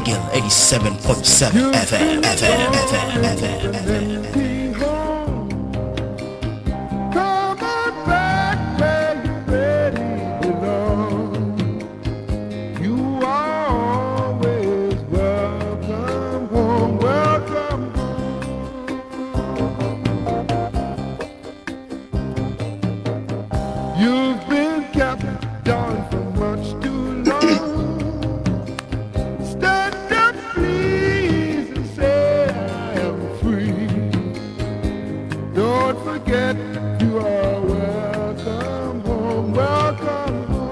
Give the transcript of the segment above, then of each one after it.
Eagle 87.7 FM.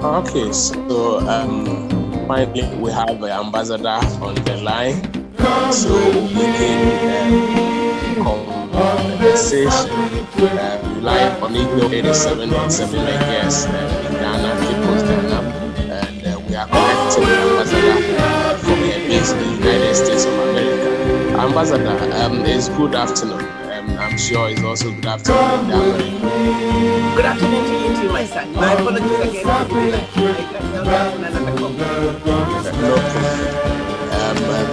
Okay, so finally we have the ambassador on the line. So we can conversation live on Eagle 87.7 MHz in Ghana, People's Ghana, and we are connecting the ambassador from here based in the United States of America. Ambassador, it's good afternoon. I'm sure it's also good afternoon in America. Good afternoon to you too, my son. My apologies again for the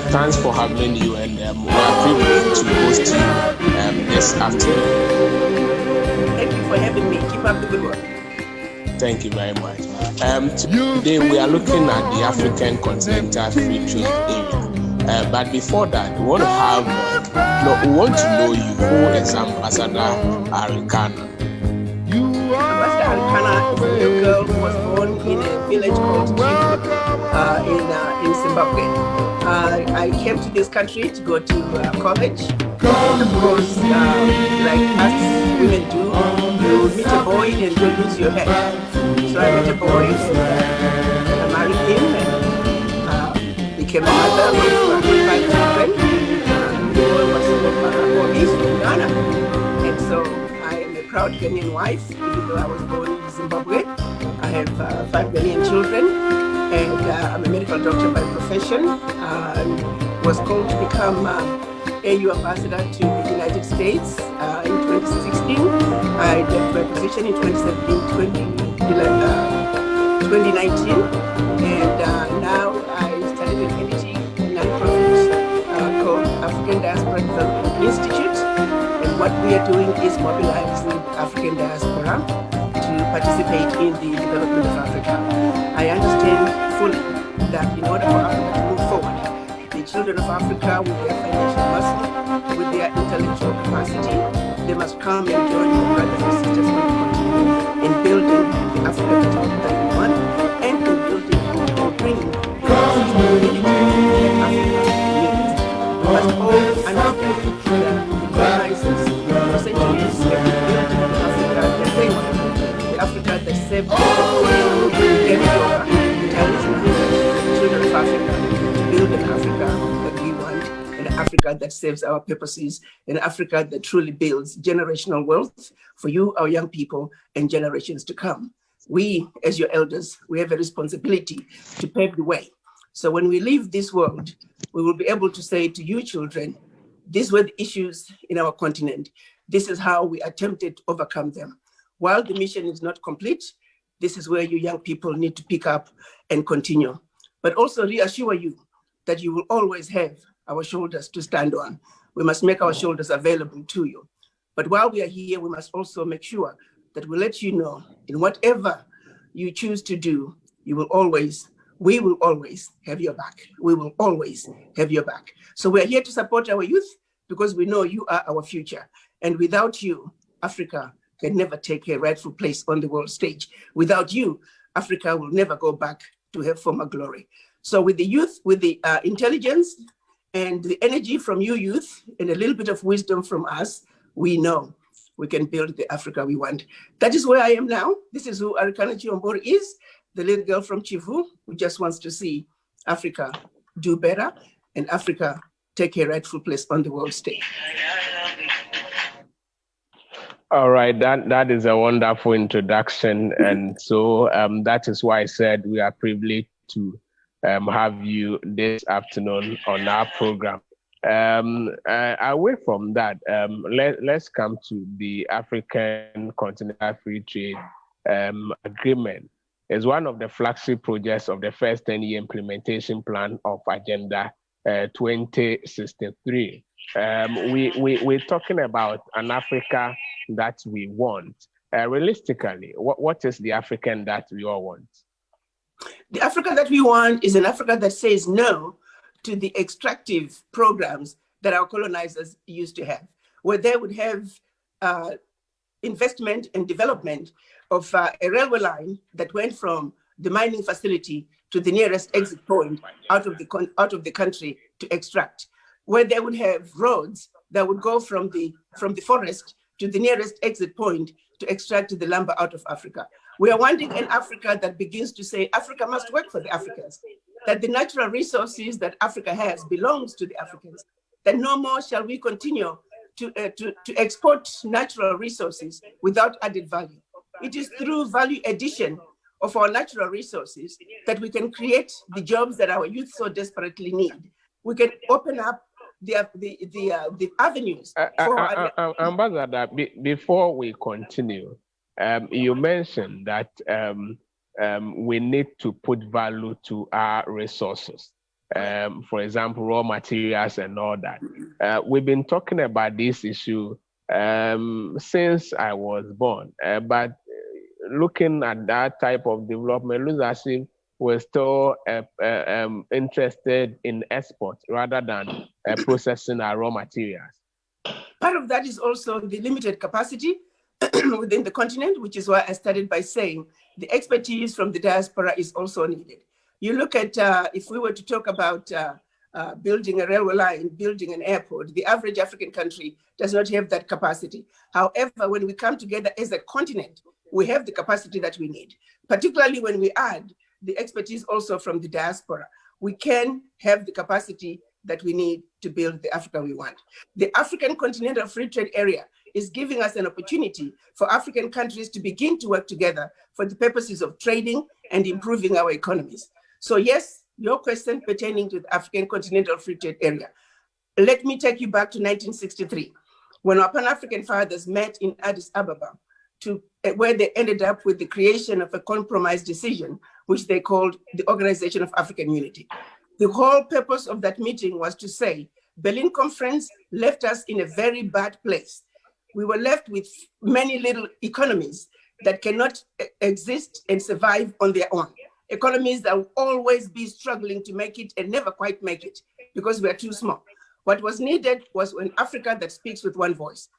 thanks for having you, and we are privileged to host you this afternoon. Thank you for having me. Keep up the good work. Thank you very much. Today we are looking at the African Continental Free Trade Area. But before that, we want to know you. Who is Ambassador Arikana? Ambassador Arikana is a little girl who was born in a village called Chihombori in Zimbabwe. I came to this country to go to college. And of course, like us women do, you meet a boy and you lose your head. So I met a boy and I married him and became a mother with 5 children. The boy was in Ghana. And so I am a proud Ghanaian wife, even though I was born in Zimbabwe. I have 5 Ghanaian children, and I'm a medical doctor by profession. Was called to become AU ambassador to the United States in 2016. I left my position in 2019, and now I started an energy non-profit called African Diaspora Development Institute. And what we are doing is mobilizing African diaspora to participate in the development of Africa. I understand fully that in order for Africa to move forward, the children of Africa with their financial muscle, with their intellectual capacity, they must come and join the brothers and sisters on the continent in building the Africa that we want, and in building or bringing the sustainability that Africa needs. We must all understand that the colonizers for centuries have been building the Africa that they want, the Africa that saved the Chinese children of Africa, build an Africa that we want, an Africa that serves our purposes, an Africa that truly builds generational wealth for you, our young people, and generations to come. We, as your elders, we have a responsibility to pave the way. So when we leave this world, we will be able to say to you children, these were the issues in our continent. This is how we attempted to overcome them. While the mission is not complete, this is where you young people need to pick up and continue. But also reassure you that you will always have our shoulders to stand on. We must make our shoulders available to you. But while we are here, we must also make sure that we let you know in whatever you choose to do, we will always have your back. We will always have your back. So we're here to support our youth because we know you are our future. And without you, Africa can never take a rightful place on the world stage. Without you, Africa will never go back to her former glory. So with the youth, with the intelligence and the energy from you youth and a little bit of wisdom from us, we know we can build the Africa we want. That is where I am now. This is who Arikana Chihombori is, the little girl from Chivu who just wants to see Africa do better and Africa take a rightful place on the world stage. All right, that is a wonderful introduction. And so that is why I said we are privileged to have you this afternoon on our program. Away from that, let's come to the African Continental Free Trade Agreement. It's one of the flagship projects of the first 10-year implementation plan of Agenda 2063. We're talking about an Africa that we want. Realistically, what is the African that we all want? The Africa that we want is an Africa that says no to the extractive programs that our colonizers used to have, where they would have investment and development of a railway line that went from the mining facility to the nearest exit point out of the country to extract, where they would have roads that would go from the forest to the nearest exit point to extract the lumber out of Africa. We are wanting an Africa that begins to say Africa must work for the Africans, that the natural resources that Africa has belongs to the Africans, that no more shall we continue to export natural resources without added value. It is through value addition of our natural resources that we can create the jobs that our youth so desperately need. We can open up the avenues for Ambassador, before we continue, you mentioned that we need to put value to our resources. For example, raw materials and all that. We've been talking about this issue since I was born, but looking at that type of development, looks as if we're still interested in export rather than processing our raw materials. Part of that is also the limited capacity within the continent, which is why I started by saying the expertise from the diaspora is also needed. You look at, if we were to talk about building a railway line, building an airport, the average African country does not have that capacity. However, when we come together as a continent, we have the capacity that we need, particularly when we add the expertise also from the diaspora. We can have the capacity that we need to build the Africa we want. The African Continental Free Trade Area is giving us an opportunity for African countries to begin to work together for the purposes of trading and improving our economies. So yes, your question pertaining to the African Continental Free Trade Area. Let me take you back to 1963, when our Pan-African fathers met in Addis Ababa, where they ended up with the creation of a compromise decision, which they called the Organization of African Unity. The whole purpose of that meeting was to say, Berlin Conference left us in a very bad place. We were left with many little economies that cannot exist and survive on their own. Economies that will always be struggling to make it and never quite make it because we are too small. What was needed was an Africa that speaks with one voice.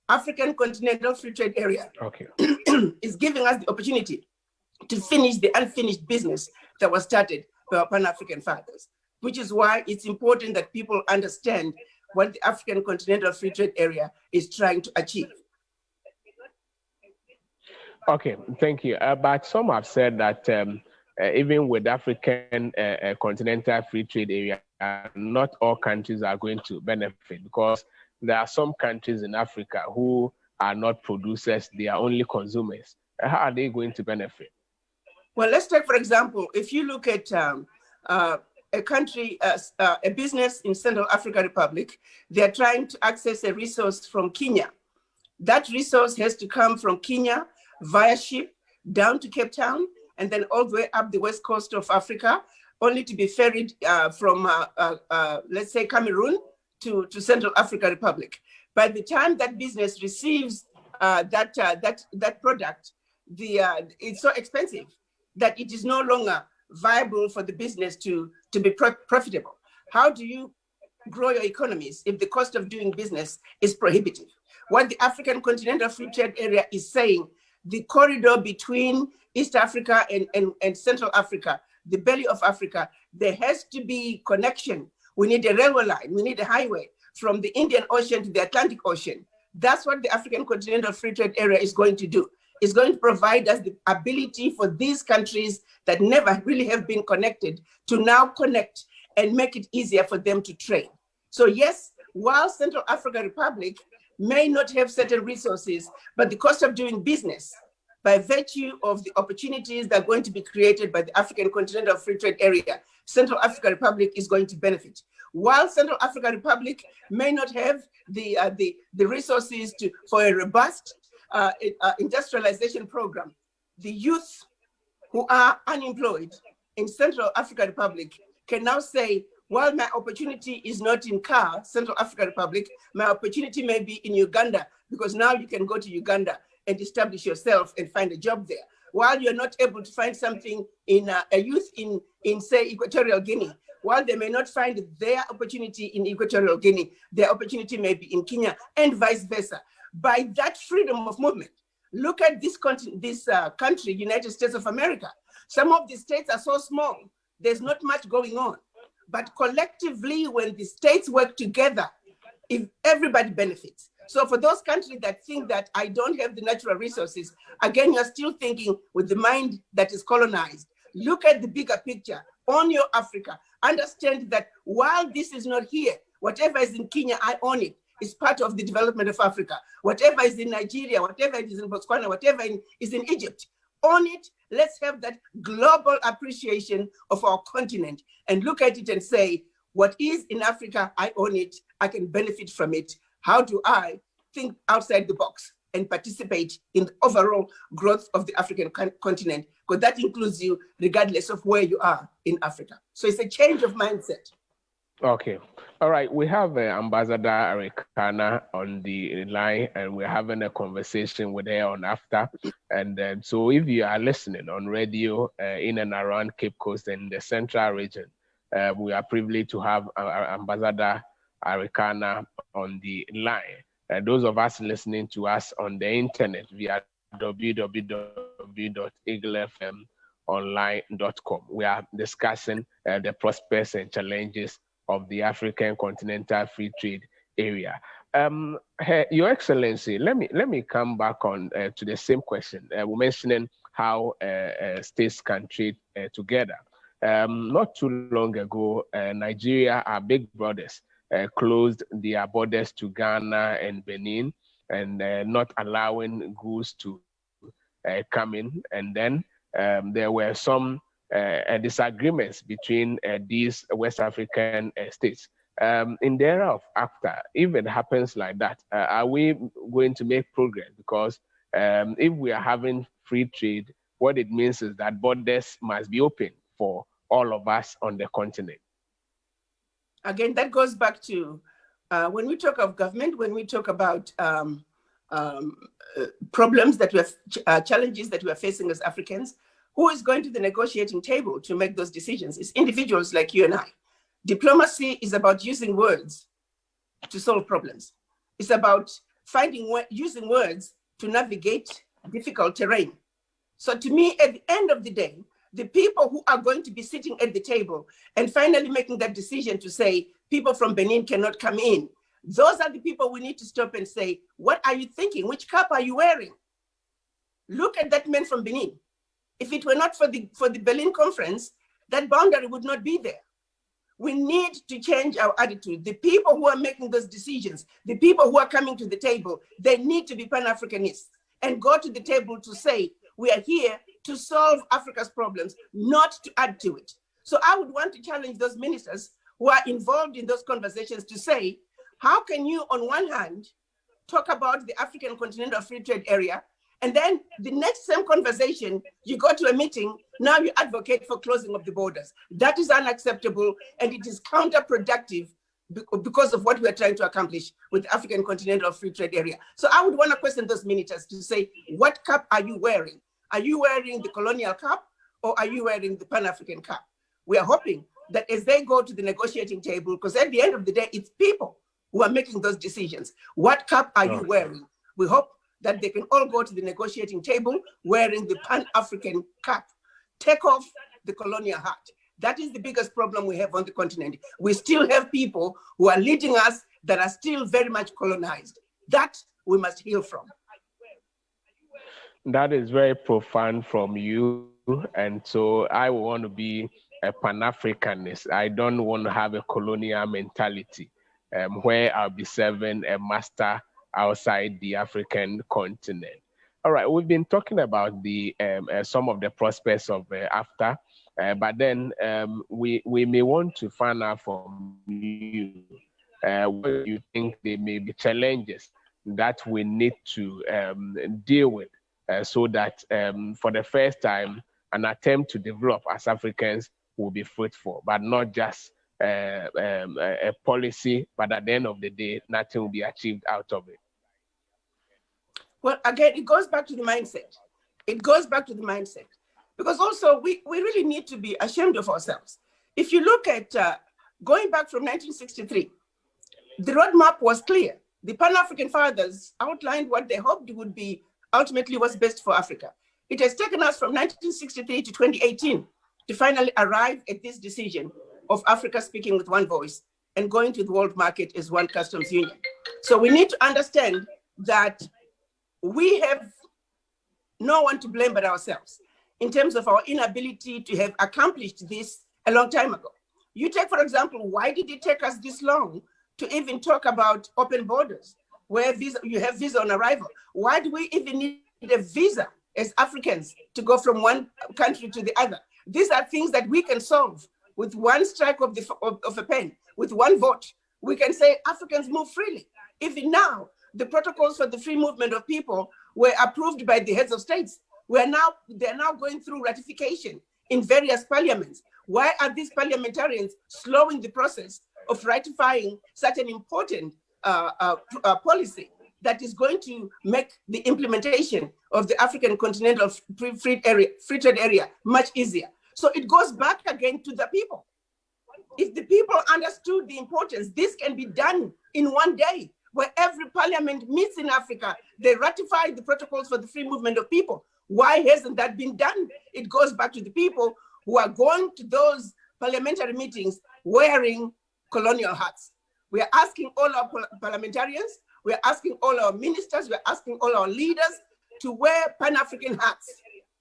African Continental Free Trade Area is giving us the opportunity to finish the unfinished business that was started by our Pan-African fathers, which is why it's important that people understand what the African Continental Free Trade Area is trying to achieve. Okay, thank you. But some have said that even with African Continental Free Trade Area, not all countries are going to benefit because there are some countries in Africa who are not producers, they are only consumers. How are they going to benefit? Well, let's take, for example, if you look at a country, a business in Central African Republic, they're trying to access a resource from Kenya. That resource has to come from Kenya via ship down to Cape Town and then all the way up the west coast of Africa, only to be ferried from, let's say, Cameroon to Central African Republic. By the time that business receives that product, it's so expensive that it is no longer viable for the business to be profitable. How do you grow your economies if the cost of doing business is prohibitive? What the African Continental Free Trade Area is saying, the corridor between East Africa and Central Africa, the belly of Africa, there has to be connection. We need a railway line, we need a highway from the Indian Ocean to the Atlantic Ocean. That's what the African Continental Free Trade Area is going to do. It's going to provide us the ability for these countries that never really have been connected to now connect and make it easier for them to trade. So yes, while Central African Republic may not have certain resources, but the cost of doing business by virtue of the opportunities that are going to be created by the African Continental Free Trade Area, Central African Republic is going to benefit. While Central African Republic may not have the resources for a robust industrialization program, the youth who are unemployed in Central African Republic can now say, While my opportunity is not in CAR, Central African Republic, my opportunity may be in Uganda, because now you can go to Uganda and establish yourself and find a job there. While you're not able to find something in a youth in say, Equatorial Guinea, while they may not find their opportunity in Equatorial Guinea, their opportunity may be in Kenya, and vice versa. By that freedom of movement, look at this country, United States of America. Some of the states are so small, there's not much going on. But collectively, when the states work together, if everybody benefits. So for those countries that think that I don't have the natural resources, again, you're still thinking with the mind that is colonized. Look at the bigger picture, own your Africa. Understand that while this is not here, whatever is in Kenya, I own it. It's part of the development of Africa. Whatever is in Nigeria, whatever is in Botswana, whatever is in Egypt, own it. Let's have that global appreciation of our continent and look at it and say, what is in Africa, I own it, I can benefit from it. How do I think outside the box and participate in the overall growth of the African continent? Because that includes you regardless of where you are in Africa. So it's a change of mindset. Okay. All right. We have Ambassador Arikana on the line, and we're having a conversation with her on ACFTA. And so if you are listening on radio in and around Cape Coast and the central region, we are privileged to have Ambassador Arikana on the line. And those of us listening to us on the internet via www.eaglefmonline.com, we are discussing the prospects and challenges of the African Continental Free Trade Area. Your Excellency, let me come back on to the same question. We're mentioning how states can trade together. Not too long ago, Nigeria, our big brothers, closed their borders to Ghana and Benin, and not allowing goods to come in. And then there were some disagreements between these West African states. In the era of ACFTA, if it happens like that, are we going to make progress? Because if we are having free trade, what it means is that borders must be open for all of us on the continent. Again, that goes back to when we talk of government, when we talk about problems that we have, challenges that we are facing as Africans, who is going to the negotiating table to make those decisions? It's individuals like you and I. Diplomacy is about using words to solve problems. It's about using words to navigate difficult terrain. So to me, at the end of the day, the people who are going to be sitting at the table and finally making that decision to say people from Benin cannot come in, those are the people we need to stop and say, what are you thinking? Which cap are you wearing? Look at that man from Benin. If it were not for the Berlin conference, that boundary would not be there. We need to change our attitude. The people who are making those decisions, the people who are coming to the table, they need to be Pan-Africanists and go to the table to say, we are here to solve Africa's problems, not to add to it. So I would want to challenge those ministers who are involved in those conversations to say, how can you, on one hand, talk about the African Continental Free Trade Area, and then the next same conversation, you go to a meeting, now you advocate for closing of the borders. That is unacceptable, and it is counterproductive because of what we are trying to accomplish with the African Continental Free Trade Area. So I would want to question those ministers to say, what cap are you wearing? Are you wearing the colonial cap, or are you wearing the Pan-African cap? We are hoping that as they go to the negotiating table, because at the end of the day, it's people who are making those decisions. What cap are you wearing? We hope that they can all go to the negotiating table wearing the Pan-African cap. Take off the colonial hat. That is the biggest problem we have on the continent. We still have people who are leading us that are still very much colonized. That we must heal from. That is very profound from you. And so I want to be a Pan-Africanist. I don't want to have a colonial mentality where I'll be serving a master outside the African continent. All right, we've been talking about the some of the prospects of ACFTA, but then we may want to find out from you what you think there may be challenges that we need to deal with so that for the first time, an attempt to develop as Africans will be fruitful, but not just a policy, but at the end of the day, nothing will be achieved out of it? Well, again, it goes back to the mindset. It goes back to the mindset. Because also, we really need to be ashamed of ourselves. If you look at going back from 1963, the roadmap was clear. The Pan-African fathers outlined what they hoped would be ultimately what's best for Africa. It has taken us from 1963 to 2018 to finally arrive at this decision of Africa speaking with one voice and going to the world market as one customs union. So we need to understand that we have no one to blame but ourselves in terms of our inability to have accomplished this a long time ago. You take, for example, why did it take us this long to even talk about open borders, where you have visa on arrival? Why do we even need a visa as Africans to go from one country to the other? These are things that we can solve with one strike of a pen, with one vote. We can say Africans move freely. Even now, the protocols for the free movement of people were approved by the heads of states. They're now going through ratification in various parliaments. Why are these parliamentarians slowing the process of ratifying such an important policy that is going to make the implementation of the African Continental Free Trade Area much easier? So it goes back again to the people. If the people understood the importance, this can be done in one day, where every parliament meets in Africa, they ratify the protocols for the free movement of people. Why hasn't that been done? It goes back to the people who are going to those parliamentary meetings wearing colonial hats. We are asking all our parliamentarians, we are asking all our ministers, we are asking all our leaders to wear Pan-African hats.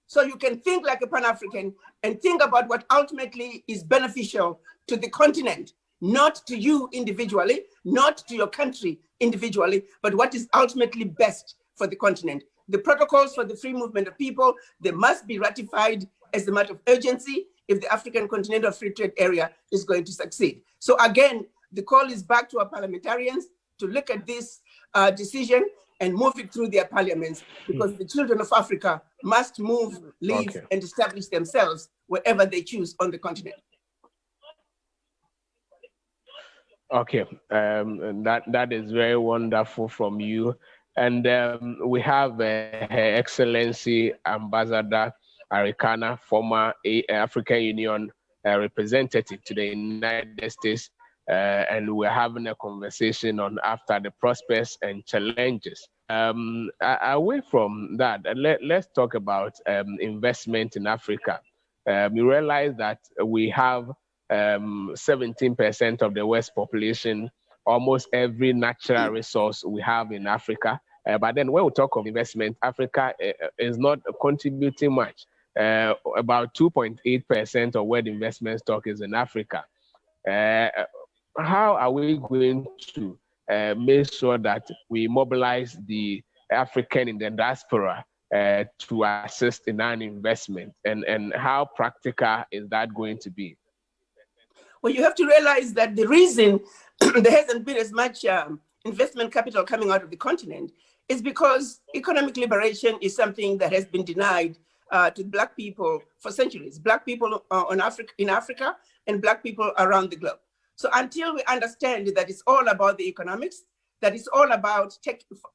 So you can think like a Pan-African and think about what ultimately is beneficial to the continent, not to you individually, not to your country individually, but what is ultimately best for the continent. The protocols for the free movement of people, they must be ratified as a matter of urgency if the African Continental Free Trade Area is going to succeed. So again, the call is back to our parliamentarians to look at this decision and move it through their parliaments, because the children of Africa must move, live, and establish themselves wherever they choose on the continent. Okay, that is very wonderful from you. And we have Her Excellency Ambassador Arikana, former African Union representative to the United States, and we're having a conversation on after the prospects and challenges. Away from that, let's talk about investment in Africa. We realize that we have 17% of the West population, almost every natural resource we have in Africa. But then when we talk of investment, Africa is not contributing much. About 2.8% of where the investment stock is in Africa. How are we going to make sure that we mobilize the African in the diaspora to assist in an investment? And how practical is that going to be? Well, you have to realize that the reason there hasn't been as much investment capital coming out of the continent is because economic liberation is something that has been denied to Black people for centuries. Black people in Africa and Black people around the globe. So until we understand that it's all about the economics, that it's all about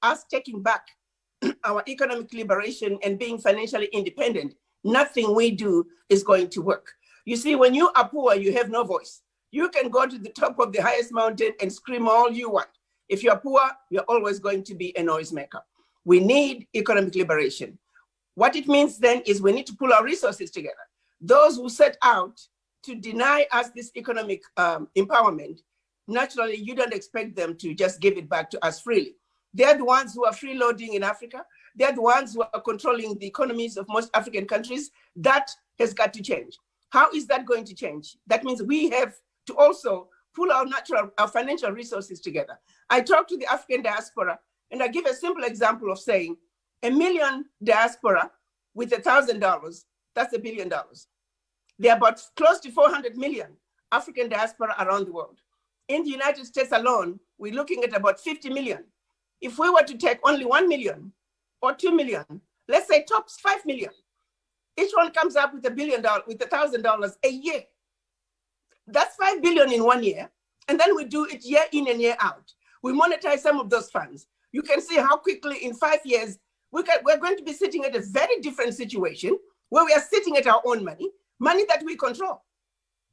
us taking back our economic liberation and being financially independent, nothing we do is going to work. You see, when you are poor, you have no voice. You can go to the top of the highest mountain and scream all you want. If you're poor, you're always going to be a noisemaker. We need economic liberation. What it means then is we need to pull our resources together. Those who set out to deny us this economic empowerment, naturally, you don't expect them to just give it back to us freely. They're the ones who are freeloading in Africa. They're the ones who are controlling the economies of most African countries. That has got to change. How is that going to change? That means we have to also pull our financial resources together. I talk to the African diaspora, and I give a simple example of saying, 1 million diaspora with $1,000, that's $1 billion. There are about close to 400 million African diaspora around the world. In the United States alone, we're looking at about 50 million. If we were to take only 1 million or 2 million, let's say tops 5 million, each one comes up with $1 billion, with $1,000 a year. That's 5 billion in 1 year. And then we do it year in and year out. We monetize some of those funds. You can see how quickly in 5 years, we're going to be sitting at a very different situation where we are sitting at our own money that we control.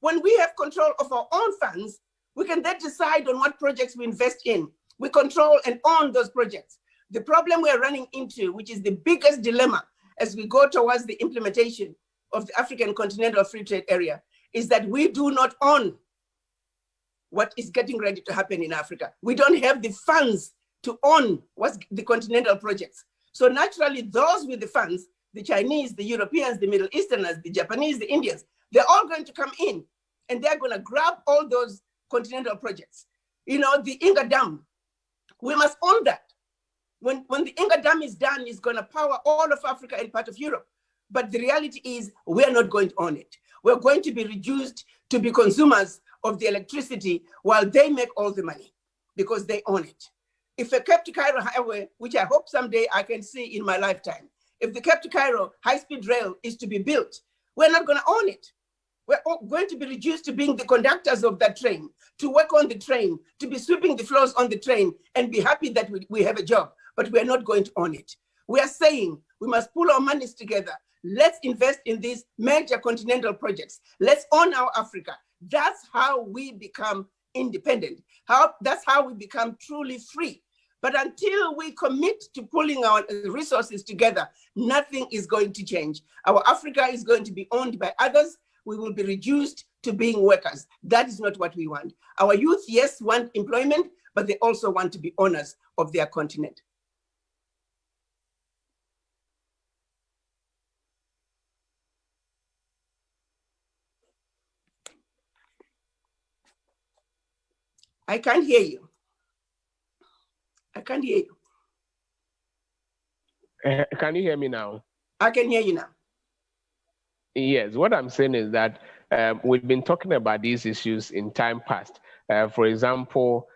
When we have control of our own funds, we can then decide on what projects we invest in. We control and own those projects. The problem we're running into, which is the biggest dilemma as we go towards the implementation of the African Continental Free Trade Area, is that we do not own what is getting ready to happen in Africa. We don't have the funds to own what's the continental projects. So naturally, those with the funds, the Chinese, the Europeans, the Middle Easterners, the Japanese, the Indians, they're all going to come in and they're going to grab all those continental projects. You know, the Inga Dam, we must own that. When the Inga Dam is done, it's going to power all of Africa and part of Europe. But the reality is we're not going to own it. We're going to be reduced to be consumers of the electricity while they make all the money because they own it. If the Cape to Cairo highway, which I hope someday I can see in my lifetime, if the Cape to Cairo high-speed rail is to be built, we're not going to own it. We're going to be reduced to being the conductors of that train, to work on the train, to be sweeping the floors on the train and be happy that we have a job, but we're not going to own it. We are saying we must pull our monies together. Let's invest in these major continental projects. Let's own our Africa. That's how we become independent. That's how we become truly free. But until we commit to pulling our resources together, nothing is going to change. Our Africa is going to be owned by others. We will be reduced to being workers. That is not what we want. Our youth, yes, want employment, but they also want to be owners of their continent. I can't hear you. I can't hear you. Can you hear me now? I can hear you now. Yes, what I'm saying is that we've been talking about these issues in time past. For example,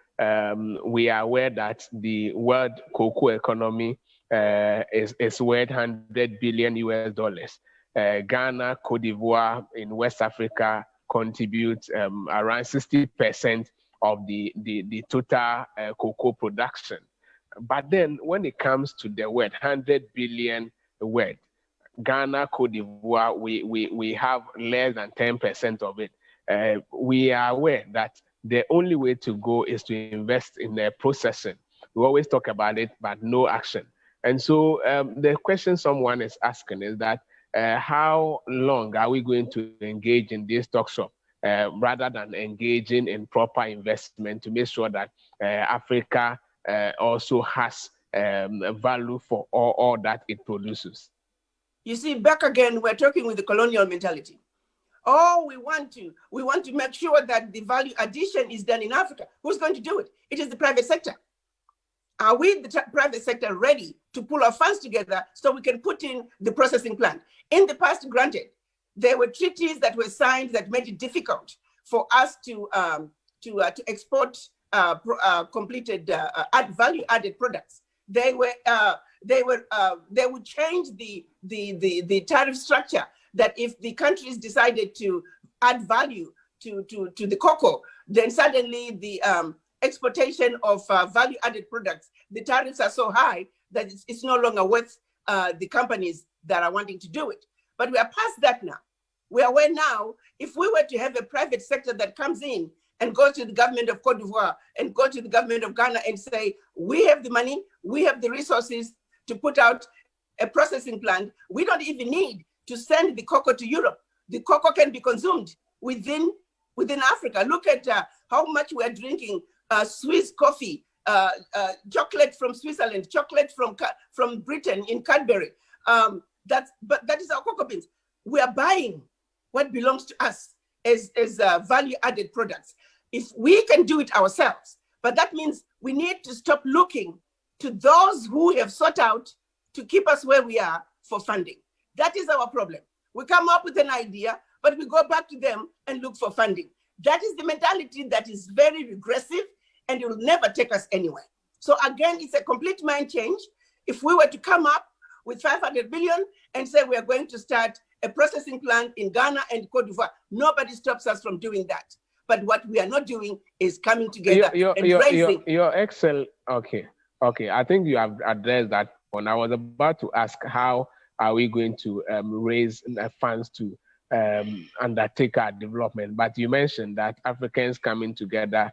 we are aware that the world cocoa economy is worth $100 billion US. Ghana, Cote d'Ivoire in West Africa contribute around 60% of the total cocoa production. But then when it comes to the word 100 billion word, Ghana, Cote d'Ivoire, we have less than 10% of it. We are aware that the only way to go is to invest in the processing. We always talk about it, but no action. And so the question someone is asking is that how long are we going to engage in this talk shop rather than engaging in proper investment to make sure that Africa also has value for all that it produces? You see, back again, we're talking with the colonial mentality. Oh, we want to make sure that the value addition is done in Africa. Who's going to do it? It is the private sector. Are we, the private sector, ready to pull our funds together so we can put in the processing plant? In the past, granted, there were treaties that were signed that made it difficult for us to export completed value-added products. They would change the tariff structure, that if the countries decided to add value to the cocoa, then suddenly the exportation of value-added products, the tariffs are so high that it's no longer worth the companies that are wanting to do it. But we are past that now. We are where now, if we were to have a private sector that comes in and goes to the government of Cote d'Ivoire and go to the government of Ghana and say, we have the money, we have the resources to put out a processing plant. We don't even need to send the cocoa to Europe. The cocoa can be consumed within Africa. Look at how much we are drinking Swiss coffee, chocolate from Switzerland, chocolate from Britain in Cadbury. But that is our cocoa beans. We are buying what belongs to us as value-added products. If we can do it ourselves, but that means we need to stop looking to those who have sought out to keep us where we are for funding. That is our problem. We come up with an idea, but we go back to them and look for funding. That is the mentality that is very regressive and it will never take us anywhere. So again, it's a complete mind change. If we were to come up with 500 billion and say we are going to start a processing plant in Ghana and Cote d'Ivoire, nobody stops us from doing that. But what we are not doing is coming together and raising. Your Excel, okay. I think you have addressed that one. I was about to ask, how are we going to raise funds to undertake our development? But you mentioned that Africans coming together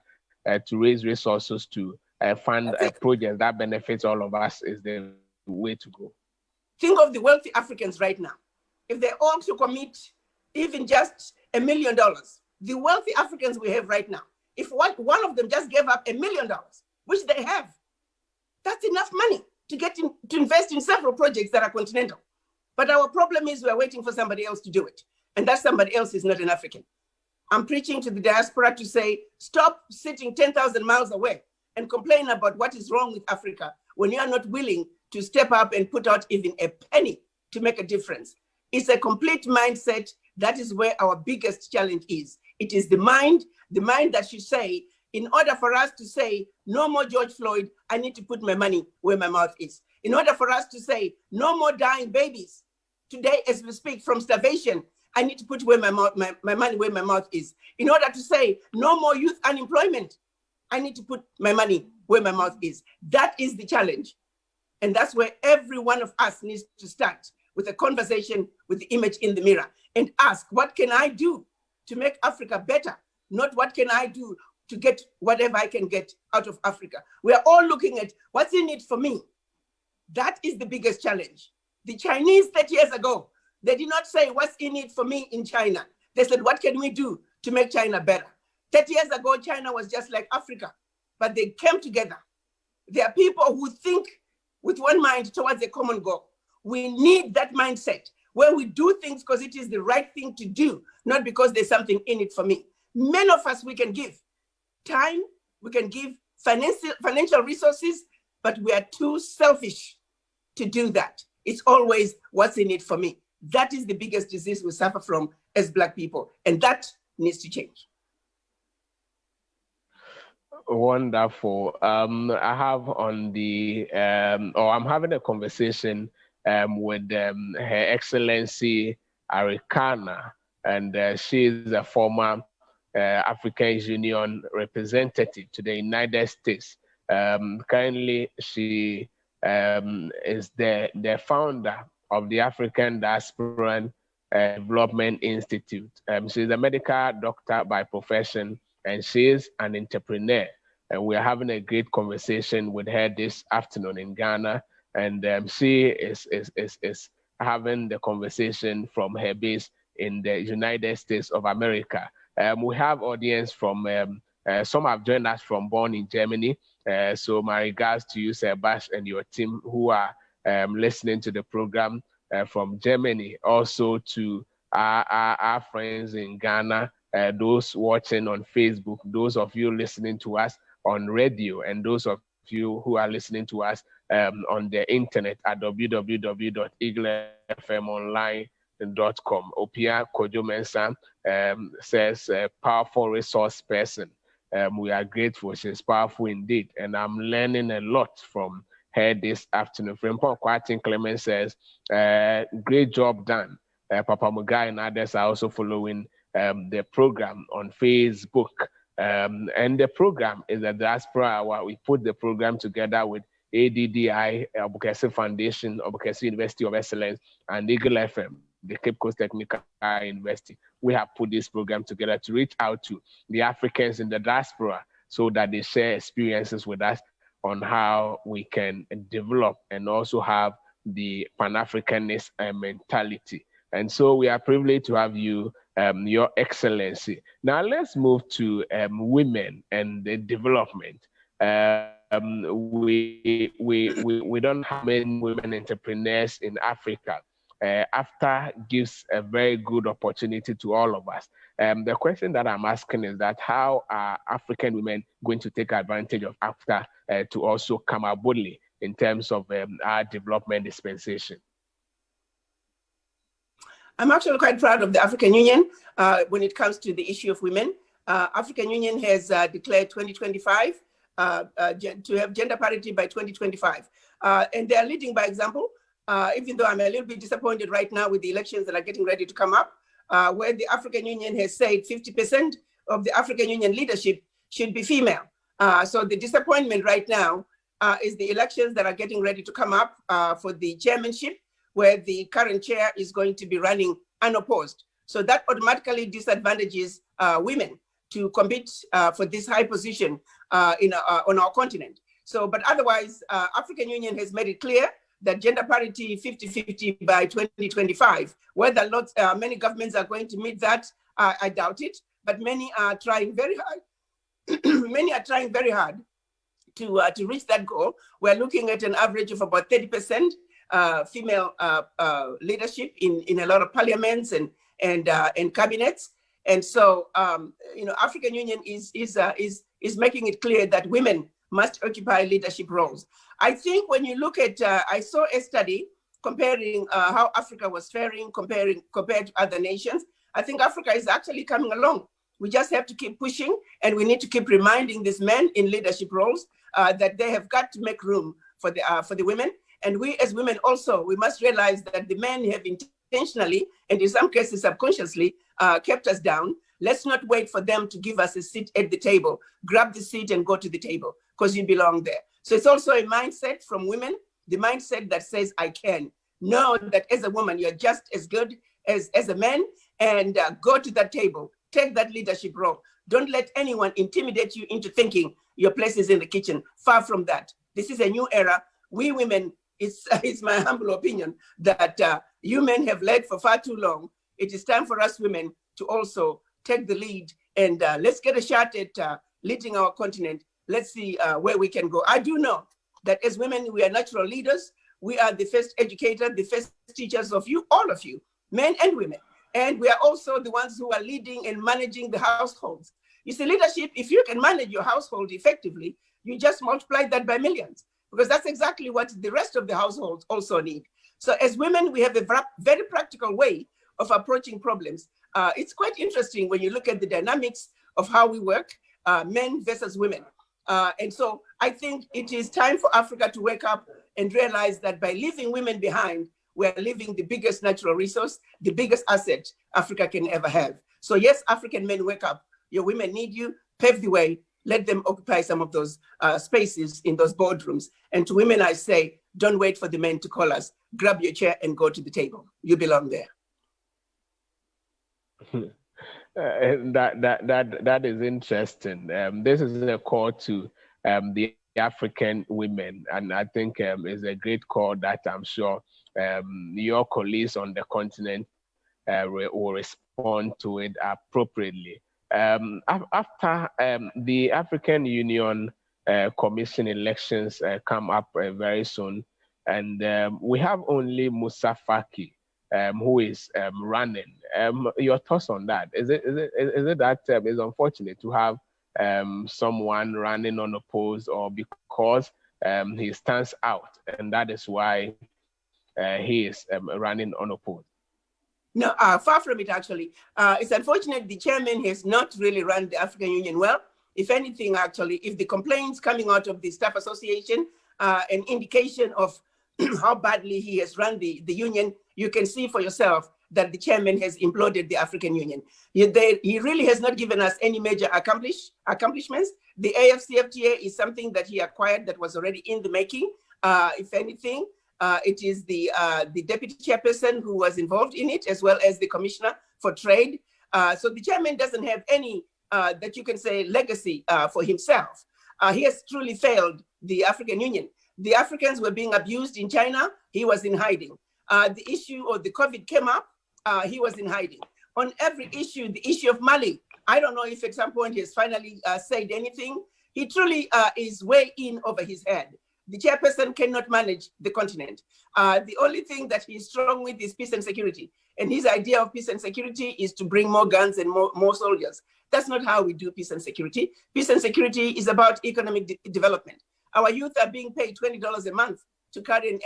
to raise resources to fund projects that benefits all of us is the way to go. Think of the wealthy Africans right now. If they all to commit even just $1 million, the wealthy Africans we have right now, if one of them just gave up $1 million, which they have, that's enough money to to invest in several projects that are continental. But our problem is we're waiting for somebody else to do it. And that somebody else is not an African. I'm preaching to the diaspora to say, stop sitting 10,000 miles away and complain about what is wrong with Africa when you are not willing to step up and put out even a penny to make a difference. It's a complete mindset. That is where our biggest challenge is. It is the mind that should say, in order for us to say, no more George Floyd, I need to put my money where my mouth is. In order for us to say, no more dying babies, today as we speak from starvation, I need to put where my money where my mouth is. In order to say, no more youth unemployment, I need to put my money where my mouth is. That is the challenge. And that's where every one of us needs to start with a conversation with the image in the mirror and ask, what can I do to make Africa better? Not what can I do to get whatever I can get out of Africa. We are all looking at what's in it for me. That is the biggest challenge. The Chinese 30 years ago, they did not say what's in it for me in China. They said, what can we do to make China better? 30 years ago, China was just like Africa, but they came together. There are people who think with one mind towards a common goal. We need that mindset where we do things because it is the right thing to do, not because there's something in it for me. Many of us, we can give time, we can give financial resources, but we are too selfish to do that. It's always what's in it for me. That is the biggest disease we suffer from as Black people, and that needs to change. Wonderful. I have on the, I'm having a conversation with Her Excellency Arikana, and she is a former African Union representative to the United States. Currently, she is the founder of the African Diasporan Development Institute. She's a medical doctor by profession, and she is an entrepreneur. And we're having a great conversation with her this afternoon in Ghana. And she is having the conversation from her base in the United States of America. We have audience from, some have joined us from Bonn in Germany. So my regards to you, Sir Bash, and your team who are listening to the program from Germany. Also to our friends in Ghana, those watching on Facebook, those of you listening to us on radio, and those of you who are listening to us on the internet at www.eaglefmonline.com. Opia Kojo says, powerful resource person. We are grateful. She's powerful indeed. And I'm learning a lot from her this afternoon. Frimpong Kwatin Clement says, great job done. Papa Mugai and others are also following the program on Facebook. And the program is a diaspora hour. We put the program together with ADDI, Obukesi Foundation, Obukesi University of Excellence, and Eagle FM, the Cape Coast Technical University. We have put this program together to reach out to the Africans in the diaspora so that they share experiences with us on how we can develop and also have the Pan-Africanist mentality. And so we are privileged to have you, Your Excellency. Now let's move to women and the development. We don't have many women entrepreneurs in Africa. ACFTA gives a very good opportunity to all of us. The question that I'm asking is that how are African women going to take advantage of ACFTA to also come out boldly in terms of our development dispensation? I'm actually quite proud of the African Union when it comes to the issue of women. African Union has declared 2025 to have gender parity by 2025. And they are leading by example, even though I'm a little bit disappointed right now with the elections that are getting ready to come up, where the African Union has said 50% of the African Union leadership should be female. So the disappointment right now is the elections that are getting ready to come up for the chairmanship, where the current chair is going to be running unopposed. So that automatically disadvantages women to compete for this high position on our continent. So, but otherwise, African Union has made it clear that gender parity 50-50 by 2025. Whether many governments are going to meet that, I doubt it, but many are trying very hard. Many are trying very hard to reach that goal. We're looking at an average of about 30% female leadership in a lot of parliaments and cabinets. And so, African Union is making it clear that women must occupy leadership roles. I think when you look at, I saw a study comparing how Africa was faring compared to other nations. I think Africa is actually coming along. We just have to keep pushing, and we need to keep reminding these men in leadership roles that they have got to make room for the women. And we as women also, we must realize that the men have intentionally, and in some cases subconsciously, kept us down. Let's not wait for them to give us a seat at the table. Grab the seat and go to the table, because you belong there. So it's also a mindset from women, the mindset that says, I can. Know that as a woman, you're just as good as a man, and go to that table. Take that leadership role. Don't let anyone intimidate you into thinking your place is in the kitchen. Far from that. This is a new era. We women, it's my humble opinion that you men have led for far too long. It is time for us women to also take the lead, and let's get a shot at leading our continent. Let's see where we can go. I do know that as women, we are natural leaders. We are the first educators, the first teachers of you, all of you, men and women. And we are also the ones who are leading and managing the households. You see, leadership, if you can manage your household effectively, you just multiply that by millions, because that's exactly what the rest of the households also need. So as women, we have a very practical way of approaching problems. It's quite interesting when you look at the dynamics of how we work, men versus women. And so I think it is time for Africa to wake up and realize that by leaving women behind, we're leaving the biggest natural resource, the biggest asset Africa can ever have. So yes, African men, wake up. Your women need you. Pave the way. Let them occupy some of those spaces in those boardrooms. And to women, I say, don't wait for the men to call us. Grab your chair and go to the table. You belong there. That is interesting. This is a call to the African women, and I think it's a great call that I'm sure your colleagues on the continent will respond to it appropriately. After the African Union Commission elections come up very soon, and we have only Moussa Faki who is running. Your thoughts on that? Is it that it's unfortunate to have someone running unopposed, or because he stands out, and that is why he is running unopposed? No, far from it, actually. It's unfortunate the chairman has not really run the African Union well. If anything, actually, if the complaints coming out of the Staff Association, an indication of how badly he has run the union, you can see for yourself that the chairman has imploded the African Union. He really has not given us any major accomplishments. The ACFTA is something that he acquired that was already in the making. If anything, it is the deputy chairperson who was involved in it, as well as the commissioner for trade. So the chairman doesn't have any, that you can say, legacy for himself. He has truly failed the African Union. The Africans were being abused in China. He was in hiding. The issue of the COVID came up. He was in hiding. On every issue, the issue of Mali, I don't know if at some point he has finally said anything. He truly is way in over his head. The chairperson cannot manage the continent. The only thing that he's strong with is peace and security. And his idea of peace and security is to bring more guns and more soldiers. That's not how we do peace and security. Peace and security is about economic development. Our youth are being paid $20 a month to carry an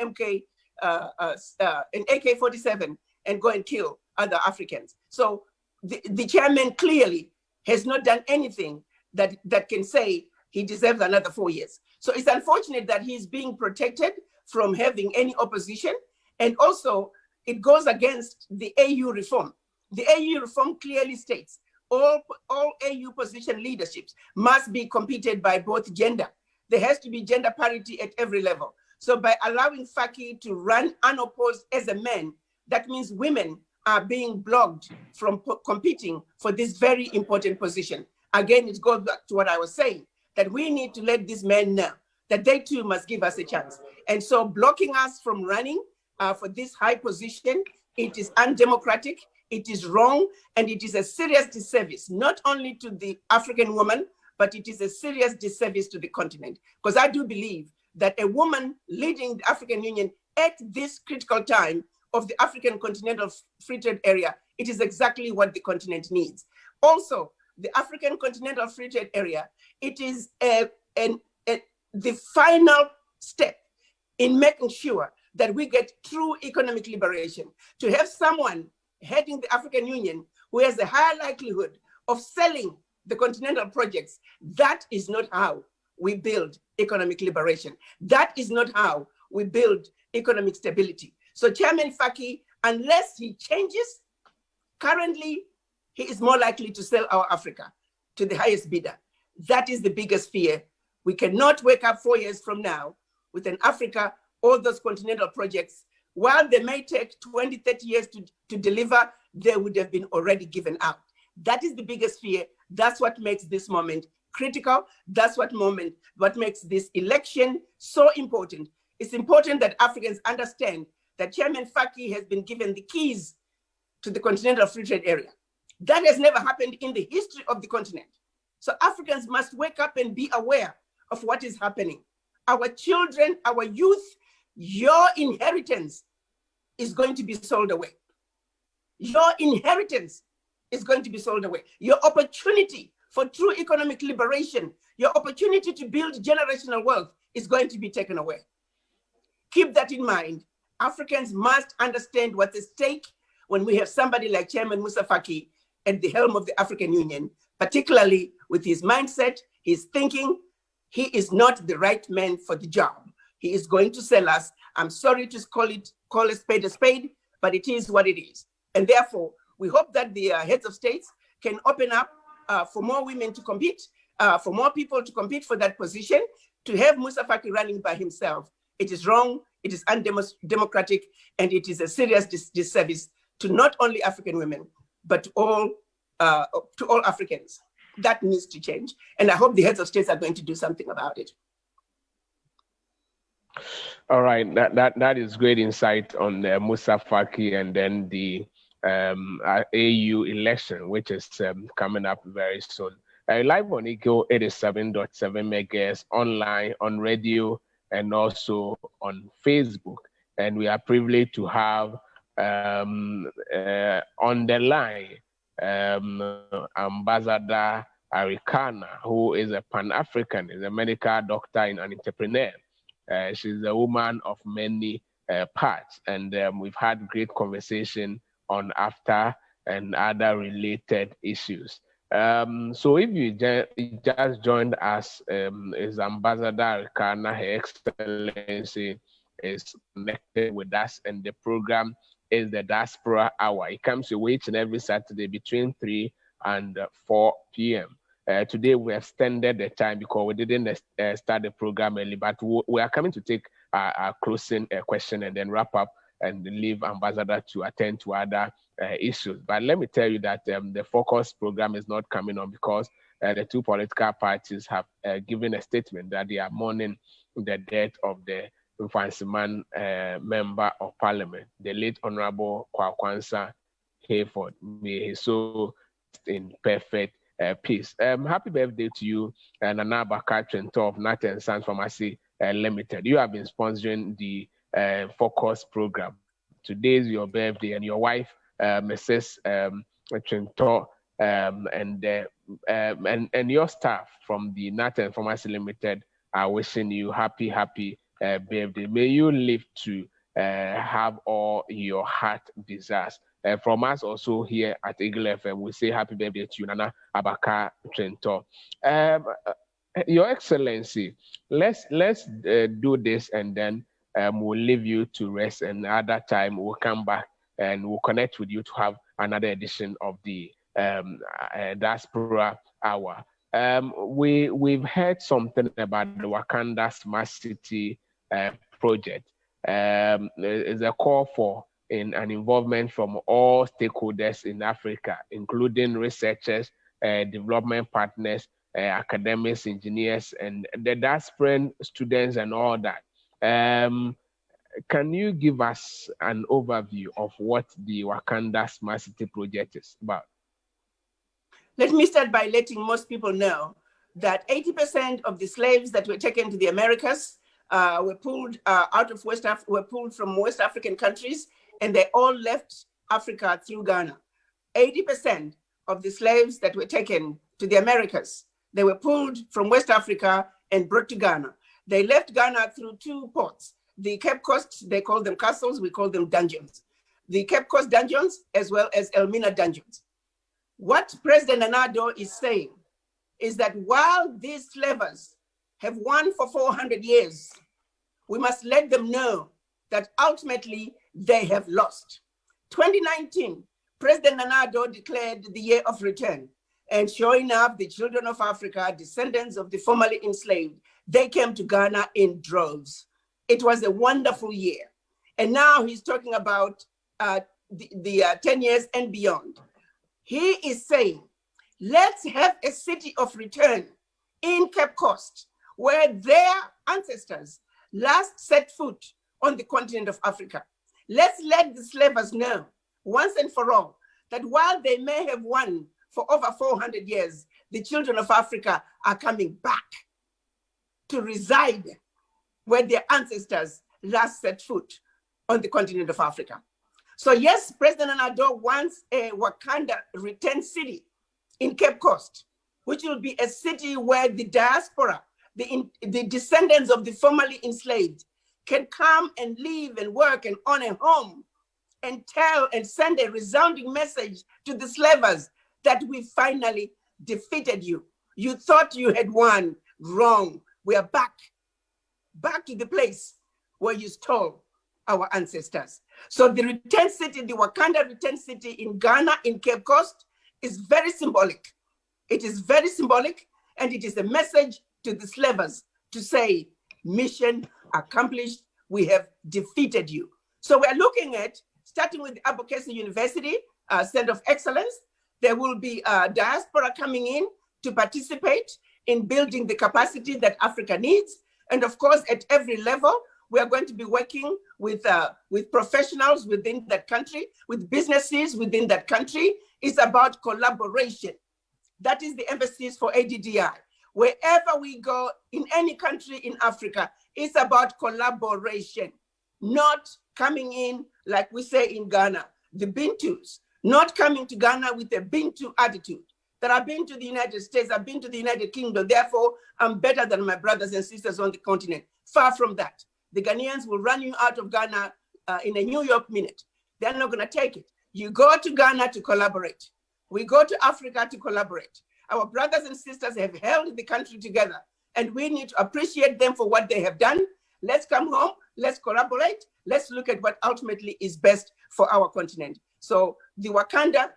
AK-47 and go and kill other Africans. So the chairman clearly has not done anything that can say he deserves another 4 years. So it's unfortunate that he's being protected from having any opposition. And also, it goes against the AU reform. The AU reform clearly states all AU position leaderships must be competed by both gender. There has to be gender parity at every level. So by allowing Faki to run unopposed as a man, that means women are being blocked from competing for this very important position. Again, it goes back to what I was saying, that we need to let these men know that they too must give us a chance. And so blocking us from running for this high position, it is undemocratic, it is wrong, and it is a serious disservice, not only to the African woman, but it is a serious disservice to the continent. Because I do believe that a woman leading the African Union at this critical time of the African Continental Free Trade Area, it is exactly what the continent needs. Also, the African Continental Free Trade Area, it is the final step in making sure that we get true economic liberation. To have someone heading the African Union who has a higher likelihood of selling the continental projects, that is not how we build economic liberation. That is not how we build economic stability. So Chairman Faki, unless he changes, currently he is more likely to sell our Africa to the highest bidder. That is the biggest fear. We cannot wake up 4 years from now with an Africa, all those continental projects, while they may take 20, 30 years to deliver, they would have been already given out. That is the biggest fear. That's what makes this moment critical. That's what makes this election so important. It's important that Africans understand that Chairman Faki has been given the keys to the Continental Free Trade Area. That has never happened in the history of the continent. So Africans must wake up and be aware of what is happening. Our children, our youth, your inheritance is going to be sold away. Your inheritance is going to be sold away. Your opportunity for true economic liberation, your opportunity to build generational wealth is going to be taken away. Keep that in mind. Africans must understand what's at stake when we have somebody like Chairman Moussa Faki at the helm of the African Union, particularly with his mindset, his thinking. He is not the right man for the job. He is going to sell us. I'm sorry to call a spade, but it is what it is. And therefore, we hope that the heads of states can open up for more women to compete, for more people to compete for that position. To have Moussa Faki running by himself, it is wrong, it is undemocratic, and it is a serious disservice to not only African women, but to all Africans. That needs to change. And I hope the heads of states are going to do something about it. All right, that is great insight on Moussa Faki and then the AU election, which is coming up very soon. Live on Eagle 87.7 megahertz, online, on radio, and also on Facebook. And we are privileged to have on the line Ambassador Arikana, who is a Pan-African, is a medical doctor and an entrepreneur. She's a woman of many parts, and we've had great conversation on ACFTA and other related issues. So if you just joined us, is Ambassador Arikana, Her Excellency, is connected with us, and the program is the Diaspora Hour. It comes your way each and every Saturday between 3 and 4 p.m. Today we extended the time because we didn't start the program early, but we are coming to take a closing question and then wrap up and leave Ambassador to attend to other issues. But let me tell you that the focus program is not coming on because the two political parties have given a statement that they are mourning the death of the Mfansiman member of parliament, the late Honorable Quao Hayford. May he so in perfect peace. Happy birthday to you, Nana Bakar Trento of Nat and Sons Pharmacy Limited. You have been sponsoring the Focus program. Today is your birthday, and your wife, Mrs. Trento, and your staff from the Nat and Pharmacy Limited are wishing you happy birthday. May you live to have all your heart desires. From us also here at Eagle FM, we say happy birthday to you, Nana Abaka Trento. Your Excellency, let's do this, and then we'll leave you to rest, and at that time we'll come back and we'll connect with you to have another edition of the Diaspora Hour. We've heard something about the Wakanda Smart City project. It's a call for an involvement from all stakeholders in Africa, including researchers, development partners, academics, engineers, and the diasporan students and all that. Can you give us an overview of what the Wakanda Smart City project is about? Let me start by letting most people know that 80% of the slaves that were taken to the Americas were pulled were pulled from West African countries, and they all left Africa through Ghana. 80% of the slaves that were taken to the Americas, they were pulled from West Africa and brought to Ghana. They left Ghana through two ports. The Cape Coast, they call them castles, we call them dungeons. The Cape Coast dungeons, as well as Elmina dungeons. What President Nana Addo is saying is that while these slavers have won for 400 years, we must let them know that ultimately they have lost. 2019, President Nana Addo declared the year of return. And sure enough, the children of Africa, descendants of the formerly enslaved, they came to Ghana in droves. It was a wonderful year. And now he's talking about the 10 years and beyond. He is saying, let's have a city of return in Cape Coast, where their ancestors last set foot on the continent of Africa. Let's let the slavers know, once and for all, that while they may have won for over 400 years, the children of Africa are coming back to reside where their ancestors last set foot on the continent of Africa. So yes, President Addo wants a Wakanda return city in Cape Coast, which will be a city where the diaspora, the descendants of the formerly enslaved, can come and live and work and own a home and tell and send a resounding message to the slavers that we finally defeated you. You thought you had won. Wrong. We are back to the place where you stole our ancestors. So the return city, the Wakanda return city in Ghana, in Cape Coast, is very symbolic. It is very symbolic, and it is a message to the slavers to say, mission accomplished, we have defeated you. So we're looking at, starting with Abokese University, Center of Excellence, there will be diaspora coming in to participate in building the capacity that Africa needs. And of course, at every level, we are going to be working with professionals within that country, with businesses within that country. It's about collaboration. That is the emphasis for ADDI. Wherever we go in any country in Africa, it's about collaboration, not coming in, like we say in Ghana, the Bintus, not coming to Ghana with a Bintu attitude. That I've been to the United States, I've been to the United Kingdom, therefore I'm better than my brothers and sisters on the continent. Far from that. The Ghanaians will run you out of Ghana in a New York minute. They're not gonna take it. You go to Ghana to collaborate. We go to Africa to collaborate. Our brothers and sisters have held the country together, and we need to appreciate them for what they have done. Let's come home, let's collaborate, let's look at what ultimately is best for our continent. So the Wakanda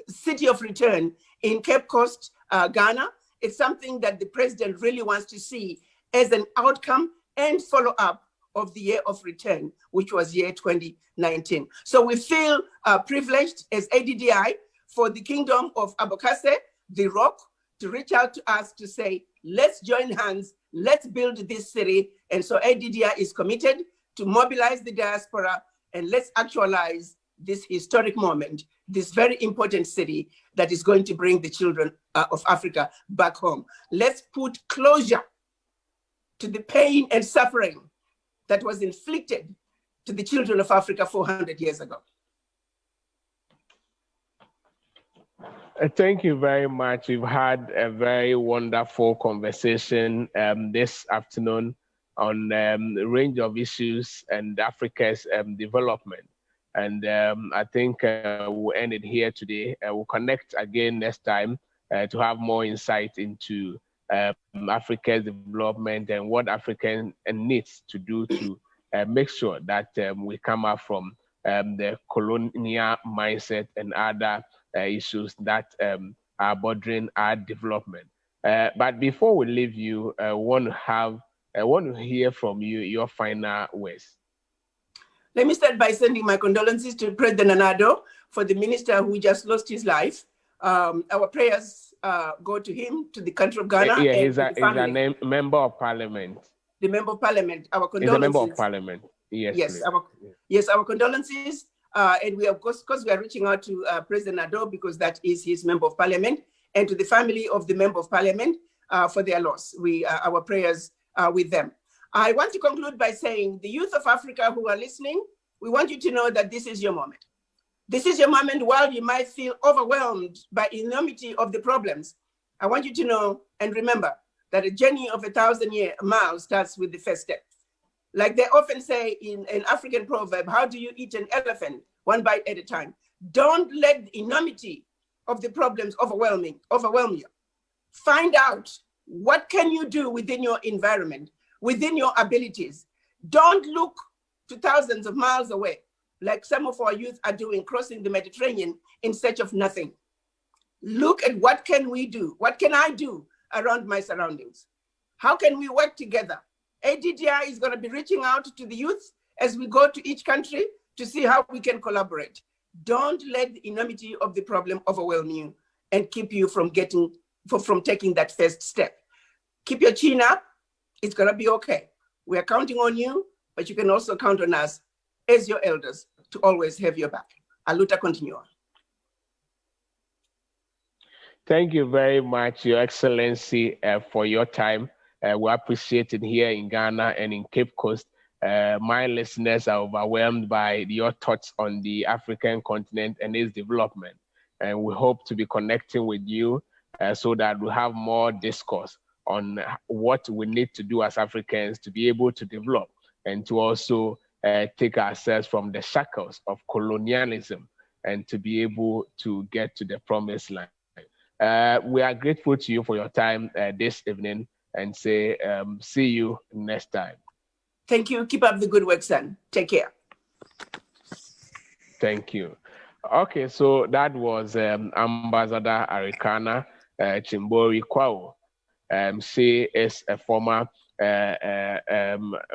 City of Return in Cape Coast, Ghana, is something that the president really wants to see as an outcome and follow-up of the year of return, which was year 2019. So we feel privileged as ADDI for the Kingdom of Abokase, the Rock, to reach out to us to say, let's join hands, let's build this city. And so ADDI is committed to mobilize the diaspora, and let's actualize this historic moment, this very important city that is going to bring the children of Africa back home. Let's put closure to the pain and suffering that was inflicted to the children of Africa 400 years ago. Thank you very much. We've had a very wonderful conversation this afternoon on a range of issues and Africa's development. And I think we'll end it here today. We'll connect again next time to have more insight into Africa's development and what Africa needs to do to make sure that we come out from the colonial mindset and other issues that are bordering our development. But before we leave you, I want to hear from you your final words. Let me start by sending my condolences to President Nanado for the minister who just lost his life. Our prayers go to him, to the country of Ghana. Yeah, and he's a member of parliament. The member of parliament. Our condolences. He's a member of parliament. Yes, yes, our condolences. And we, of course, we are reaching out to President Nado because that is his member of parliament, and to the family of the member of parliament for their loss. Our prayers are with them. I want to conclude by saying, the youth of Africa who are listening, we want you to know that this is your moment. This is your moment. While you might feel overwhelmed by enormity of the problems, I want you to know and remember that a journey of 1,000 miles starts with the first step. Like they often say in an African proverb, how do you eat an elephant? One bite at a time. Don't let the enormity of the problems overwhelm you. Find out what can you do within your environment, within your abilities. Don't look to thousands of miles away, like some of our youth are doing, crossing the Mediterranean in search of nothing. Look at what can we do? What can I do around my surroundings? How can we work together? ADDI is going to be reaching out to the youth as we go to each country to see how we can collaborate. Don't let the enormity of the problem overwhelm you and keep you from taking that first step. Keep your chin up. It's going to be okay. We are counting on you, but you can also count on us as your elders to always have your back. Aluta continua. Thank you very much, Your Excellency, for your time. We appreciate it here in Ghana and in Cape Coast. My listeners are overwhelmed by your thoughts on the African continent and its development. And we hope to be connecting with you so that we have more discourse on what we need to do as Africans to be able to develop and to also take ourselves from the shackles of colonialism and to be able to get to the promised land. We are grateful to you for your time this evening and say, see you next time. Thank you. Keep up the good work, son. Take care. Thank you. Okay, so that was Ambassador Arikana Chihombori Quao. She is a former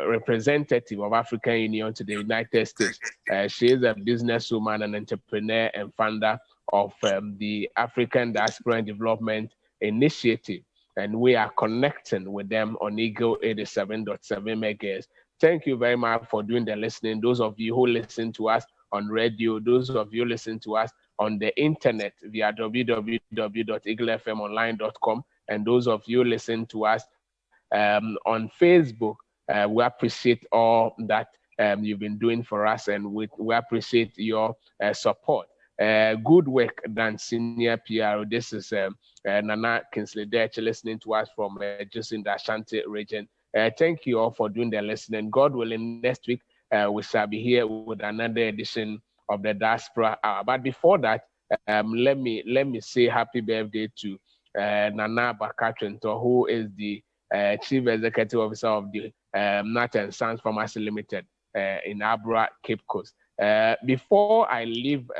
representative of African Union to the United States. She is a businesswoman, an entrepreneur, and founder of the African Diaspora and Development Initiative. And we are connecting with them on Eagle 87.7 MHz. Thank you very much for doing the listening. Those of you who listen to us on radio, those of you listen to us on the internet via www.eaglefmonline.com, and those of you listen to us on Facebook, we appreciate all that you've been doing for us, and we appreciate your support. Good work done, Senior PR. This is Nana Kingsley Dech listening to us from just in the Ashanti region. Thank you all for doing the listening. God willing, next week we shall be here with another edition of the Diaspora Hour. But before that, let me say happy birthday to Nana Bakatrinto, who is the Chief Executive Officer of the Nat and Sons Pharmacy Limited in Abra, Cape Coast. Before I leave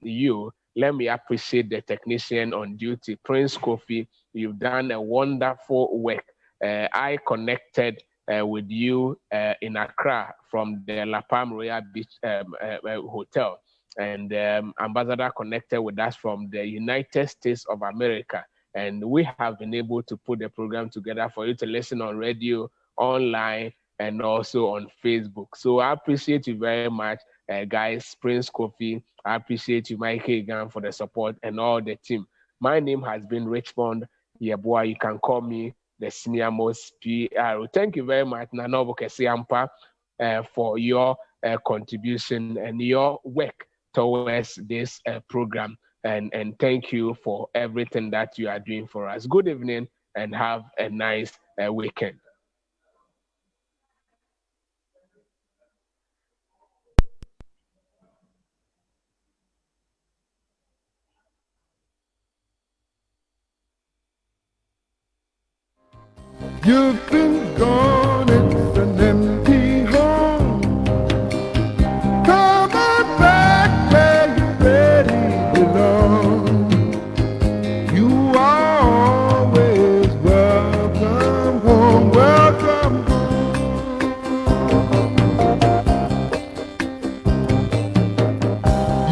you, let me appreciate the technician on duty, Prince Kofi. You've done a wonderful work. I connected with you in Accra from the La Palm Royal Beach Hotel, and Ambassador connected with us from the United States of America. And we have been able to put the program together for you to listen on radio, online, and also on Facebook. So I appreciate you very much, guys. Prince Kofi, I appreciate you, Mike Egan, for the support and all the team. My name has been Richmond Yeboah. You can call me the senior most PR. Thank you very much, Nanobo Kesiampa, for your contribution and your work towards this program. And thank you for everything that you are doing for us. Good evening and have a nice weekend. You've been gone, it's an empty home. Come on back where you really belong.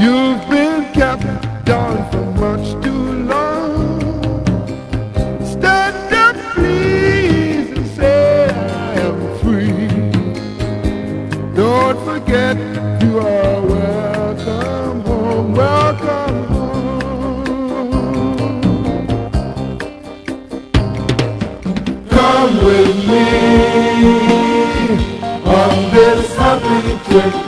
You've been kept down for much too long. Stand up, please, and say I am free. Don't forget you are welcome home, welcome home. Come with me on this happy trip.